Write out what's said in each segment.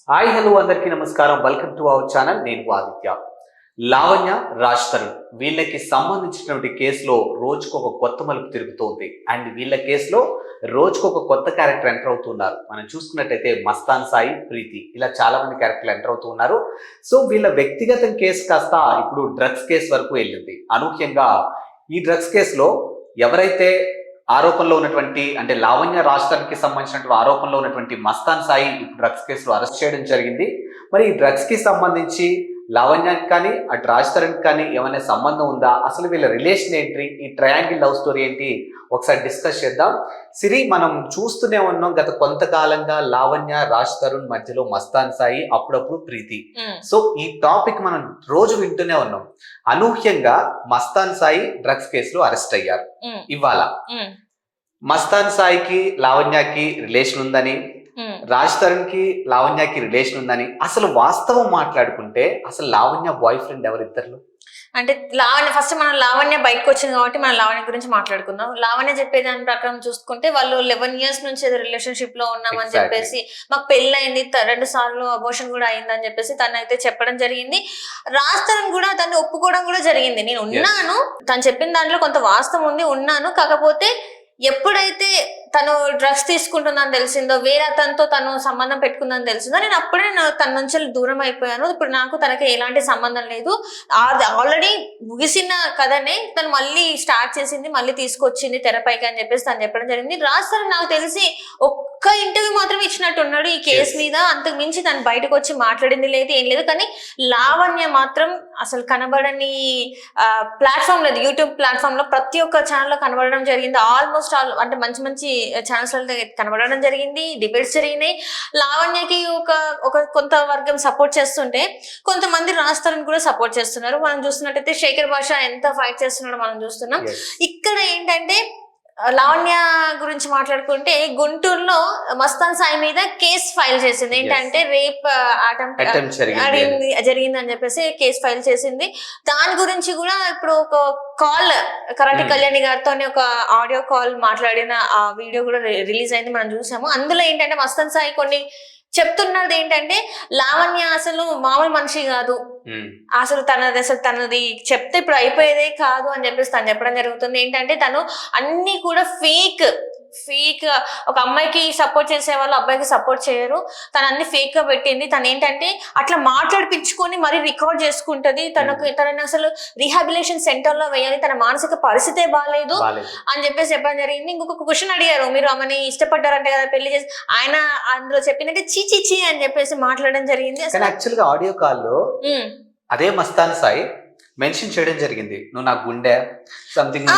Hi hello అందరికీ నమస్కారం. Welcome to our channel. నేను ఆదిత్య. లావణ్య, రాజ్ తరుణ్ వీళ్ళకి సంబంధించినటువంటి కేసులో రోజుకొక కొత్త మలుపు తిరుగుతోంది. అండ్ వీళ్ళ కేసులో రోజుకొక కొత్త క్యారెక్టర్ ఎంటర్ అవుతున్నారు. మనం చూసుకున్నట్టయితే మస్తాన్ సాయి, ప్రీతి ఇలా చాలా మంది క్యారెక్టర్లు ఎంటర్ అవుతూ ఉన్నారు. సో వీళ్ళ వ్యక్తిగత కేసు కాస్త ఇప్పుడు డ్రగ్స్ కేసు వరకు వెళ్ళింది. అనూహ్యంగా ఈ డ్రగ్స్ కేసులో ఎవరైతే ఆరోపణలో ఉన్నటువంటి అంటే లావణ్య రాష్ట్రానికి సంబంధించినటువంటి ఆరోపణలో ఉన్నటువంటి మస్తాన్ సాయి ఇప్పుడు డ్రగ్స్ కేసులో అరెస్ట్ చేయడం జరిగింది. మరి ఈ డ్రగ్స్ కి సంబంధించి లావణ్యానికి కానీ అటు రాజ్ తరుణ్ కానీ ఏమైనా సంబంధం ఉందా, అసలు వీళ్ళ రిలేషన్ ఏంటి, ఈ ట్రయాంగిల్ లవ్ స్టోరీ ఏంటి ఒకసారి డిస్కస్ చేద్దాం. సిరి, మనం చూస్తూనే ఉన్నాం గత కొంతకాలంగా లావణ్య రాజ్ తరుణ్ మధ్యలో మస్తాన్ సాయి, అప్పుడప్పుడు ప్రీతి. సో ఈ టాపిక్ మనం రోజు వింటూనే ఉన్నాం. అనూహ్యంగా మస్తాన్ సాయి డ్రగ్స్ కేసులో అరెస్ట్ అయ్యారు. ఇవాళ మస్తాన్ సాయికి లావణ్యకి రిలేషన్ ఉందని, రాజ్ తరుణ్ కి లావణ్యకి రిలేషన్ ఉందని, అసలు వాస్తవం మాట్లాడుకుంటే అసలు లావణ్య బాయ్ ఫ్రెండ్ ఎవరిద్దరు? అంటే లావణ్య ఫస్ట్ మనం లావణ్య బయటకు వచ్చింది కాబట్టి మనం లావణ్య గురించి మాట్లాడుకుందాం. లావణ్య చెప్పే దాని ప్రకారం చూసుకుంటే వాళ్ళు 11 years నుంచి ఏదో రిలేషన్షిప్ లో ఉన్నామని చెప్పేసి, మాకు పెళ్ళయింది, 2 సార్లు అబోర్షన్ కూడా అయిందని చెప్పేసి తను అయితే చెప్పడం జరిగింది. రాజ్ తరుణ్ కూడా తను ఒప్పుకోవడం కూడా జరిగింది. నేను ఉన్నాను, తను చెప్పిన దాంట్లో కొంత వాస్తవం ఉంది, ఉన్నాను. కాకపోతే ఎప్పుడైతే తను డ్రగ్స్ తీసుకుంటుందని తెలిసిందో, వేరే అతనితో తను సంబంధం పెట్టుకుందని తెలిసిందో, నేను అప్పుడే తన నుంచి దూరం అయిపోయాను. ఇప్పుడు నాకు తనకి ఎలాంటి సంబంధం లేదు. ఆల్రెడీ ముగిసిన కథనే తను మళ్ళీ స్టార్ట్ చేసింది, మళ్ళీ తీసుకొచ్చింది తెరపైకి అని చెప్పేసి తను చెప్పడం జరిగింది. రాజ్ తరుణ్ నాకు తెలిసి ఒక్క ఇంటర్వ్యూ మాత్రం ఇచ్చినట్టు ఉన్నాడు ఈ కేసు మీద. అంతకు మించి తను బయటకు వచ్చి మాట్లాడింది లేదు, ఏం లేదు. కానీ లావణ్య మాత్రం అసలు కనబడని ప్లాట్ఫామ్ లేదు. యూట్యూబ్ ప్లాట్ఫామ్ లో ప్రతి ఒక్క ఛానల్ లో కనబడడం జరిగింది. ఆల్మోస్ట్ ఆల్ అంటే మంచి మంచి ఛానల్స్ కనబడడం జరిగింది, డిబేట్స్ జరిగినాయి. లావణ్యకి ఒక కొంత వర్గం సపోర్ట్ చేస్తుంటే కొంతమంది రాజ్ తరుణ్ కూడా సపోర్ట్ చేస్తున్నారు. మనం చూస్తున్నట్టయితే శేఖర్ భాష ఎంత ఫైట్ చేస్తున్నాడో మనం చూస్తున్నాం. ఇక్కడ ఏంటంటే లావణ్య గురించి మాట్లాడుకుంటే గుంటూరులో మస్తాన్ సాయి మీద కేసు ఫైల్ చేసింది. ఏంటంటే రేప్ అటెంప్ట్ జరిగింది అని చెప్పేసి కేసు ఫైల్ చేసింది. దాని గురించి కూడా ఇప్పుడు ఒక కాల్ కరాటి కళ్యాణి గారితో ఒక ఆడియో కాల్ మాట్లాడిన ఆ వీడియో కూడా రిలీజ్ అయింది, మనం చూసాము. అందులో ఏంటంటే మస్తాన్ సాయి కొన్ని చెప్తున్నది ఏంటంటే లావణ్య అసలు మామూలు మనిషి కాదు, అసలు తనది చెప్తే ఇప్పుడు అయిపోయేదే కాదు అని చెప్పేసి తను చెప్పడం జరుగుతుంది. ఏంటంటే తను అన్ని కూడా ఫేక్ ఒక అమ్మాయికి సపోర్ట్ చేసే వాళ్ళు అబ్బాయికి సపోర్ట్ చేయరు, తను అన్ని ఫేక్ గా పెట్టింది. తను ఏంటంటే అట్లా మాట్లాడిపించుకొని మరీ రికార్డ్ చేసుకుంటది. తనని అసలు రీహాబిలేషన్ సెంటర్ లో వేయాలి, తన మానసిక పరిస్థితే బాగాలేదు అని చెప్పేసి చెప్పడం జరిగింది. ఇంకొక క్వశ్చన్ అడిగారు, మీరు ఆమెని ఇష్టపడ్డారంటే కదా పెళ్లి చేసి, ఆయన అందులో చెప్పిందంటే చీ అని చెప్పేసి మాట్లాడడం జరిగింది. యాక్చువల్ గా ఆడియో కాల్లో అదే మస్తాన్ సాయి మెన్షన్ చేయడం జరిగింది, నువ్వు నా గుండె సంథింగ్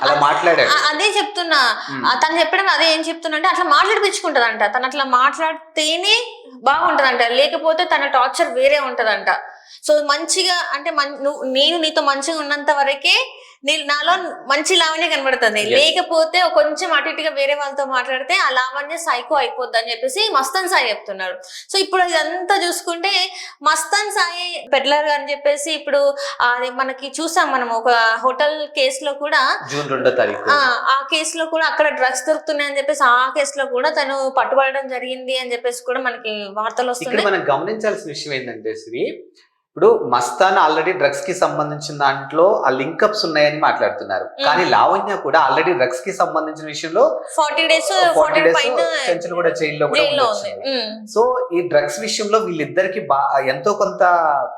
అలా మాట్లాడాడు. అదే చెప్తున్నా, తను చెప్పడం అదే ఏం చెప్తున్నా అంటే అట్లా మాట్లాడిపించుకుంటదంట. తను అట్లా మాట్లాడితేనే బాగుంటదంట, లేకపోతే తన టార్చర్ వేరే ఉంటదంట. సో మంచిగా అంటే నేను నీతో మంచిగా ఉన్నంత వరకే నాలో మంచి లావణ్య కనబడుతుంది, లేకపోతే కొంచెం అటు ఇటుగా వేరే వాళ్ళతో మాట్లాడితే ఆ లావణ్య సైకో అయిపోద్ది అని చెప్పేసి మస్తాన్ సాయి చెప్తున్నారు. సో ఇప్పుడు ఇదంతా చూసుకుంటే మస్తాన్ సాయి పెడ్లర్ అని చెప్పేసి ఇప్పుడు అది మనకి చూసాం, మనం ఒక హోటల్ కేసులో కూడా జూన్ 2వ తారీఖు ఆ కేసులో కూడా అక్కడ డ్రగ్స్ దొరుకుతున్నాయి అని చెప్పేసి ఆ కేసులో కూడా తను పట్టుబడడం జరిగింది అని చెప్పేసి కూడా మనకి వార్తలు వస్తున్నాయి. మనం గమనించాల్సిన విషయం ఏంటంటే శ్రీ, ఇప్పుడు మస్తాన్ ఆల్రెడీ డ్రగ్స్ కి సంబంధించిన దాంట్లో ఆ లింకప్స్ ఉన్నాయని మాట్లాడుతున్నారు. కానీ లావణ్య కూడా ఆల్రెడీ డ్రగ్స్ కి సంబంధించిన విషయంలో 40 days చెంచులు కూడా జైల్లో కూడా. సో ఈ డ్రగ్స్ విషయంలో వీళ్ళిద్దరికి ఎంతో కొంత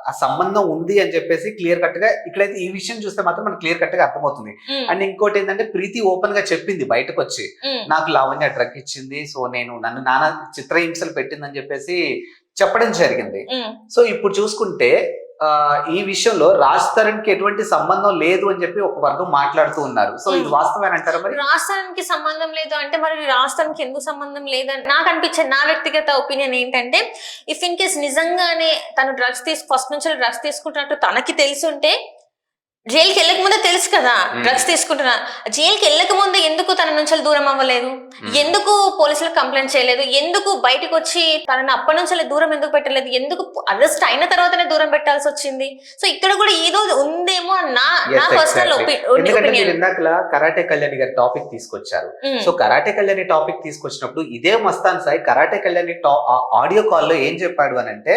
ఆ సంబంధం ఉంది అని చెప్పేసి క్లియర్ కట్ గా ఇక్కడైతే ఈ విషయం చూస్తే మాత్రం మనకి క్లియర్ కట్ గా అర్థమవుతుంది. అండ్ ఇంకోటి ఏంటంటే ప్రీతి ఓపెన్ గా చెప్పింది బయటకు వచ్చి, నాకు లావణ్య డ్రగ్ ఇచ్చింది, సో నన్ను నానా చిత్రహింసలు పెట్టిందని చెప్పేసి చెప్పడం జరిగింది. సో ఇప్పుడు చూసుకుంటే ఈ విషయంలో రాజ్ తరుణ్ కి ఎటువంటి సంబంధం లేదు అని చెప్పి ఒక వర్గం మాట్లాడుతూ ఉన్నారు. సో ఇది వాస్తవేనంటారా? మరి రాజ్ తరుణ్ కి సంబంధం లేదు అంటే మరి రాజ్ తరుణ్ కి ఎందుకు సంబంధం లేదని నాకు అనిపించింది. నా వ్యక్తిగత ఒపీనియన్ ఏంటంటే, ఇఫ్ ఇన్ కేస్ నిజంగానే తను ఫస్ట్ నుంచి డ్రగ్స్ తీసుకుంటున్నట్టు తనకి తెలుసుంటే జైలుకి వెళ్ళక ముందే తెలుసు కదా డ్రగ్స్ తీసుకుంటున్నా. జైలుకి వెళ్ళక ముందే ఎందుకు తన నుంచి దూరం అవ్వలేదు, ఎందుకు పోలీసులకు కంప్లైంట్ చేయలేదు, ఎందుకు బయటకు వచ్చి తనని అప్పటి నుంచి దూరం ఎందుకు పెట్టలేదు, ఎందుకు అరెస్ట్ అయిన తర్వాతనే దూరం పెట్టాల్సి వచ్చింది? సో ఇక్కడ కూడా ఏదో ఉందేమో నా పర్సనల్ ఒపీనియన్. ఇందాక కరాటే కళ్యాణి గారి టాపిక్ తీసుకొచ్చారు. సో కరాటే కళ్యాణి టాపిక్ తీసుకొచ్చినప్పుడు ఇదే మస్తాన్ సాయి కరాటే కళ్యాణి ఆడియో కాల్లో ఏం చెప్పాడు అని అంటే,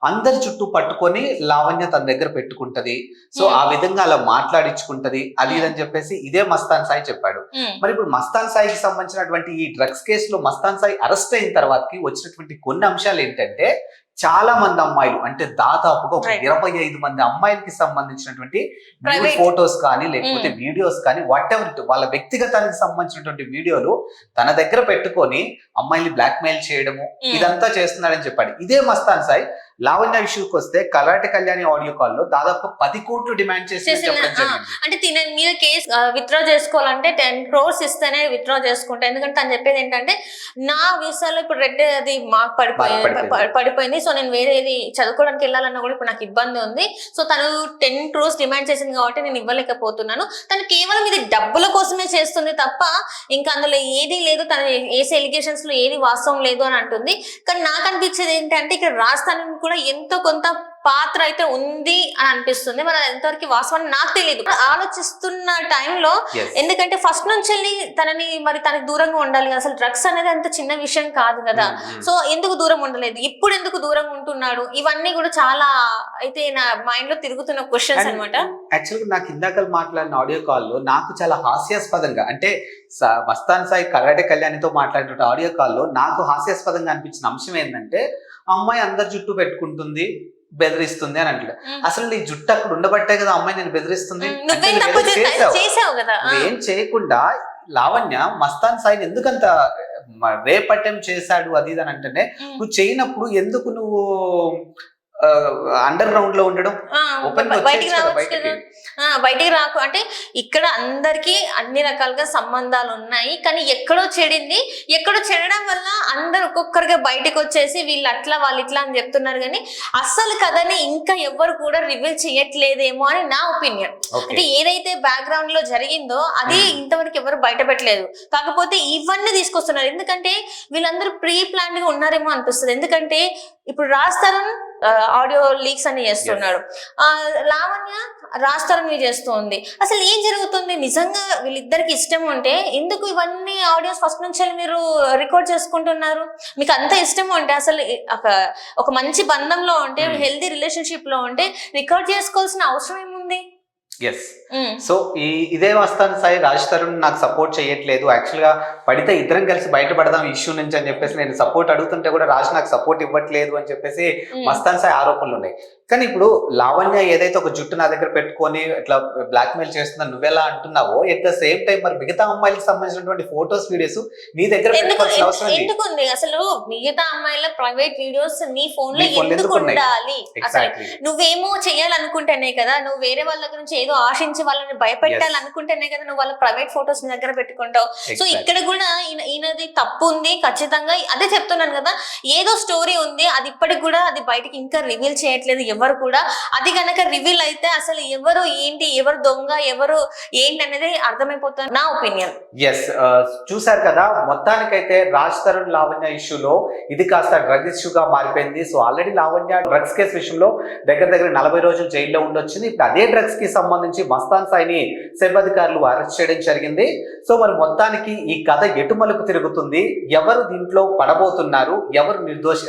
అందరి చుట్టూ పట్టుకొని లావణ్య తన దగ్గర పెట్టుకుంటది, సో ఆ విధంగా అలా మాట్లాడించుకుంటది అది ఇదని చెప్పేసి ఇదే మస్తాన్ సాయి చెప్పాడు. మరి ఇప్పుడు మస్తాన్ సాయికి సంబంధించినటువంటి ఈ డ్రగ్స్ కేసులో మస్తాన్ సాయి అరెస్ట్ అయిన తర్వాతకి వచ్చినటువంటి కొన్ని అంశాలు ఏంటంటే, చాలా మంది అమ్మాయిలు అంటే దాదాపుగా ఒక 25 మంది అమ్మాయిలకి సంబంధించినటువంటి ఫోటోస్ కానీ లేకపోతే వీడియోస్ కానీ వాట్ ఎవర్ వాళ్ళ వ్యక్తిగతానికి సంబంధించినటువంటి వీడియోలు తన దగ్గర పెట్టుకొని అమ్మాయిని బ్లాక్ మెయిల్ చేయడము ఇదంతా చేస్తున్నాడని చెప్పాడు. ఇదే మస్తాన్ సాయి లావణ్య విషయంకి వస్తే కరాటే కళ్యాణి ఆడియో కాల్ లో దాదాపు 10 కోట్లు డిమాండ్ చేసి అంటే తిన మీద కేసు విత్డ్రా చేసుకోవాలంటే 10 crores ఇస్తేనే విత్డ్రా చేసుకుంటా. ఎందుకంటే తను చెప్పేది ఏంటంటే, నా వీసాలో ఇప్పుడు రెడ్ అది మార్క్ పడిపోయింది, సో నేను వేరేది చదువుకోవడానికి వెళ్ళాలన్నా కూడా ఇప్పుడు నాకు ఇబ్బంది ఉంది, సో తను 10 crores డిమాండ్ చేసింది కాబట్టి నేను ఇవ్వలేకపోతున్నాను. తను కేవలం ఇది డబ్బుల కోసమే చేస్తుంది తప్ప ఇంకా అందులో ఏది లేదు, తను వేసే ఎలిగేషన్స్ లో ఏది వాస్తవం లేదు అని అంటుంది. కానీ నాకు అనిపించేది ఏంటంటే, ఇక్కడ రాజధాని కూడా ఎంతో కొంత పాత్ర అయితే ఉంది అని అనిపిస్తుంది. మరి ఎంతవరకు వాస్తవాన్ని నాకు తెలియదు. ఆలోచిస్తున్న టైంలో ఎందుకంటే ఫస్ట్ నుంచి తనని మరి తనకి దూరంగా ఉండాలి, అసలు డ్రగ్స్ అనేది అంత చిన్న విషయం కాదు కదా, సో ఎందుకు దూరం ఉండలేదు, ఇప్పుడు ఎందుకు దూరంగా ఉంటున్నాడు, ఇవన్నీ కూడా చాలా అయితే నా మైండ్ లో తిరుగుతున్న క్వశ్చన్స్ అనమాట. యాక్చువల్గా నాకు ఇందాక మాట్లాడిన ఆడియో కాల్లో నాకు చాలా హాస్యాస్పదంగా, అంటే మస్తాన్ సాయి కరాటే కళ్యాణితో మాట్లాడిన ఆడియో కాల్లో నాకు హాస్యాస్పదంగా అనిపించిన అంశం ఏంటంటే, అమ్మాయి అందరి జుట్టు పెట్టుకుంటుంది, బెదిరిస్తుంది అని అంటాడు. అసలు నీ జుట్టు అక్కడ ఉండబట్టే కదా అమ్మాయి నేను బెదిరిస్తుంది. ఏం చేయకుండా లావణ్య మస్తాన్ సాయిని ఎందుకంత రేప్ అటెంప్ట్ చేశాడు అది ఇది అని అంటేనే, నువ్వు చేయనప్పుడు ఎందుకు నువ్వు అండర్ గ్రౌండ్ లో ఉండడం, బయటికి రాకు అంటే ఇక్కడ అందరికి అన్ని రకాలుగా సంబంధాలు ఉన్నాయి, కానీ ఎక్కడో చెడింది, ఎక్కడో చెడడం వల్ల అందరు ఒక్కొక్కరిగా బయటకు వచ్చేసి వీళ్ళు అట్లా వాళ్ళు ఇట్లా అని చెప్తున్నారు. కానీ అసలు కథని ఇంకా ఎవరు కూడా రివీల్ చేయట్లేదేమో అని నా ఒపీనియన్. అంటే ఏదైతే బ్యాక్గ్రౌండ్ లో జరిగిందో అది ఇంతవరకు ఎవరు బయట పెట్టలేదు, కాకపోతే ఇవన్నీ తీసుకొస్తున్నారు. ఎందుకంటే వీళ్ళందరూ ప్రీ ప్లాన్ గా ఉన్నారేమో అనిపిస్తుంది. ఎందుకంటే ఇప్పుడు రాజ్ తరుణ్ ఆడియో లీక్స్ అని చేస్తున్నాడు, లావణ్య రాజ్ తరుణ్ చేస్తుంది. అసలు ఏం జరుగుతుంది? నిజంగా వీళ్ళిద్దరికి ఇష్టం ఉంటే ఎందుకు ఇవన్నీ ఆడియోస్ ఫస్ట్ నుంచి మీరు రికార్డ్ చేసుకుంటున్నారు? మీకు అంత ఇష్టం ఉంటే అసలు ఒక మంచి బంధంలో ఉంటే హెల్దీ రిలేషన్షిప్ లో ఉంటే రికార్డ్ చేసుకోవాల్సిన అవసరం ఏముంది? ఎస్. సో ఇదే మస్తాన్ సాయి రాజ్ తరుణ్ నాకు సపోర్ట్ చేయట్లేదు, యాక్చువల్ గా పడితే ఇద్దరం కలిసి బయటపడదాం ఇష్యూ నుంచి అని చెప్పేసి నేను సపోర్ట్ అడుగుతుంటే కూడా రాజ్ నాకు సపోర్ట్ ఇవ్వట్లేదు అని చెప్పేసి మస్తాన్ సాయి ఆరోపణలు ఉన్నాయి. కానీ ఇప్పుడు లావణ్య ఏదైతే ఒక జుట్టు నా దగ్గర పెట్టుకొని ఇట్లా బ్లాక్ మెయిల్ చేస్తున్నా నువ్వెలా అంటున్నావో, ఎట్ ద సేమ్ టైం మరి మిగతా అమ్మాయిలకు సంబంధించినటువంటి ఫోటోస్ వీడియోస్ నీ దగ్గర పెట్టుకోవాల్సిన అవసరం ఎందుకుంది? అసలు మిగతా అమ్మాయిల ప్రైవేట్ వీడియోస్ నీ ఫోన్ లో ఎందుకు ఉండాలి? అసలు నువ్వేమో చెయ్యాలనుకుంటేనే కదా, నువ్వు వేరే వాళ్ళ గురించి ఏదో ఆశించి వాళ్ళని భయపెట్టాలనుకుంటేనే కదా నువ్వు వాళ్ళ ప్రైవేట్ ఫోటోస్ నీ దగ్గర పెట్టుకుంటావు. సో ఇక్కడ కూడా ఈయనది తప్పు ఉంది ఖచ్చితంగా. అదే చెప్తున్నాను కదా, ఏదో స్టోరీ ఉంది, అది ఇప్పటికి కూడా అది బయటకి ఇంకా రివీల్ చేయట్లేదు ఎవరు కూడా. అది గనక రివీల్ అయితే అసలు ఎవరు ఏంటి, ఎవరు దొంగ, ఎవరు ఏంటి అనేది అర్థమైపోతుంది నా ఒపీనియన్. ఎస్, చూసారు కదా, మొత్తానికైతే రాజ్ తరుణ్ లావణ్య ఇష్యూలో ఇది కాస్త డ్రగ్ ఇష్యూగా మారిపోయింది. So already Lavanya drugs case విషయంలో దగ్గర 40 రోజులు జైల్లో ఉండొచ్చింది. ఇప్పుడు అదే డ్రగ్స్ కి సంబంధించి మస్తాన్ సాయిని సెబ్ అధికారులు అరెస్ట్ చేయడం జరిగింది. సో మరి మొత్తానికి ఈ కథ ఎటు మలుపు తిరుగుతుంది, ఎవరు దీంట్లో పడబోతున్నారు, ఎవరు నిర్దోషి